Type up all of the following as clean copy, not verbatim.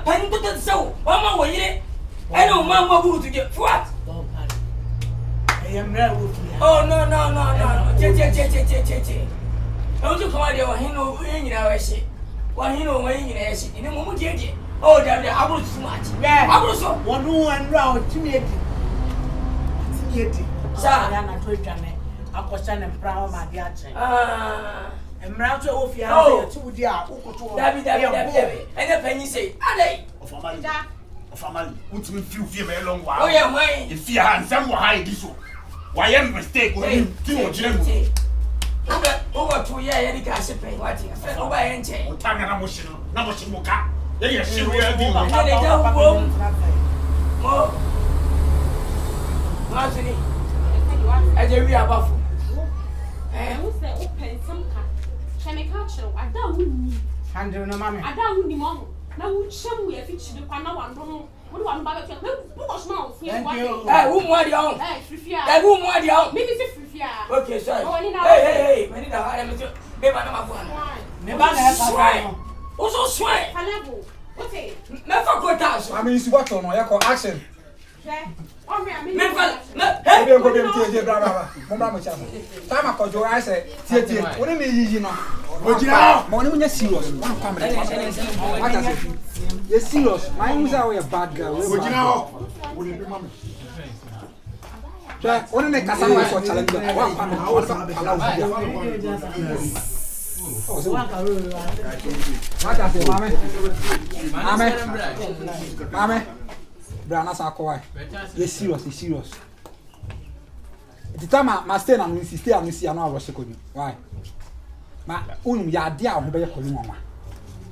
pen to the so. One more way. I know Mamma who to get what? I am not with you. Oh, no. Don't you come out there? He know in our shit. Why he know when you shit in a moment. Oh, damn, I was too much. Yeah, I was so 1 round to me. Sir, I am not with Janet. I was standing proud of my gadget. And Mount of your 2 dear, David, and the penny say, Alley, of family, which will feel me a long while. Oh, yeah, way. If you had some high this one, why am mistake when you do general? Over 2 years, any cash pay, what you said, over and change. Time and emotional, number Shimuka. Then you see we are doing more. Martini, I dare be above. Who say open some car? Shall I catch you? I don't need. Handle no mammy. I don't need mom. Now, show me a picture of one. What one bag of what's mouth? Who more young? I won't want you. Maybe it's a free. Okay, sorry. Hey, I need a higher Never swine. Also, swine. What's it? Never go down. I mean, you what on your action. Never. Time I called your eyes, what do you mean, you know? What you know? Money when you're serious. You're serious. Mine was our bad girl. What you know? What do you do, mommy? What do they cast away for challenge? One Mame, Brana Sakoi. You're serious. The time I stay and we stay and we see another was second. Why? My own yadia on the calling mama.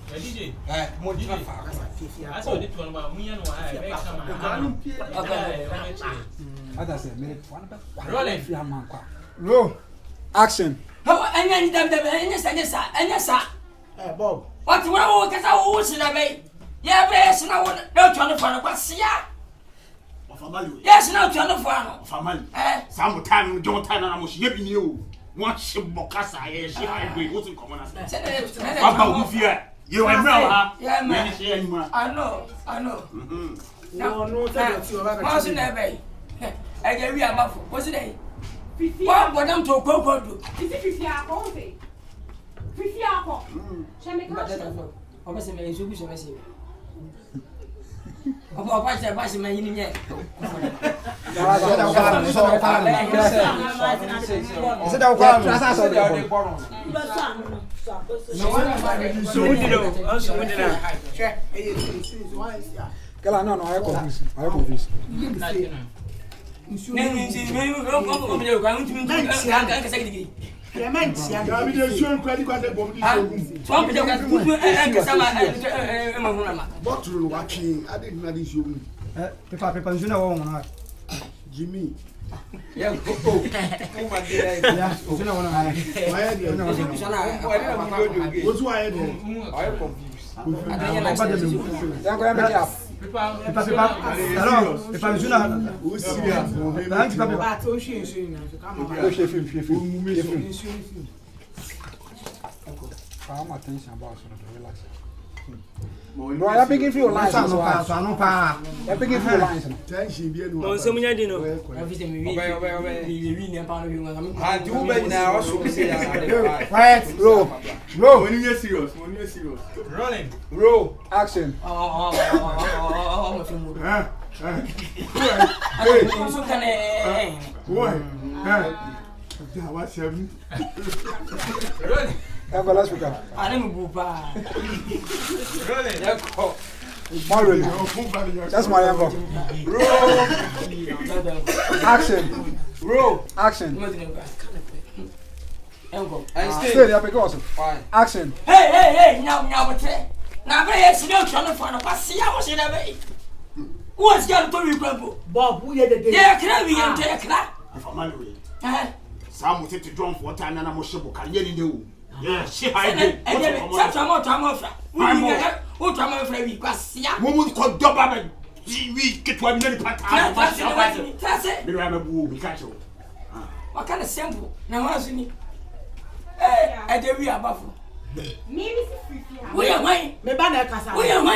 I saw it one about me and I said, minute one. Roll. Action. Bob. What you want to get in a way? Yeah, yes, no one, no trying to find a what's here. Yes, no trying to find a family. Sometime don't time and I must give you. Watch him Bocassa, she agree, what's in common. You are now, yeah, man. I know. No, thank you. What's in that way? I gave you a muffle. What's it? What for them to go do? Is it 50 hours? 50 hours. Shall I catch you? I must have made you messy. About what's the passing man in yet? Jimmy. Yeah, what's why I attention about relax. No, I begin for your lines. I begin for your lines. Roll. When you're serious. Rolling. Roll. Action. What's happening? Let's look at. I didn't move. That's my uncle. Action. Roll. Action. I stay there because action. Hey, now, but now, but no trying to find a pass. I was in a way. What's going to be crumble? Bob, we had the day. Yeah, can we enter a clap? Some will take to drum for time and I'm sure can you do. Yeah, she hired such a more time of what I'm afraid because woman called Dobba. We get 1 minute per time. That's it. We catch you. What kind of sample? Now, what's in it? I dare be a buffalo. Maybe we are mine. Me ba na kasa. We are mine.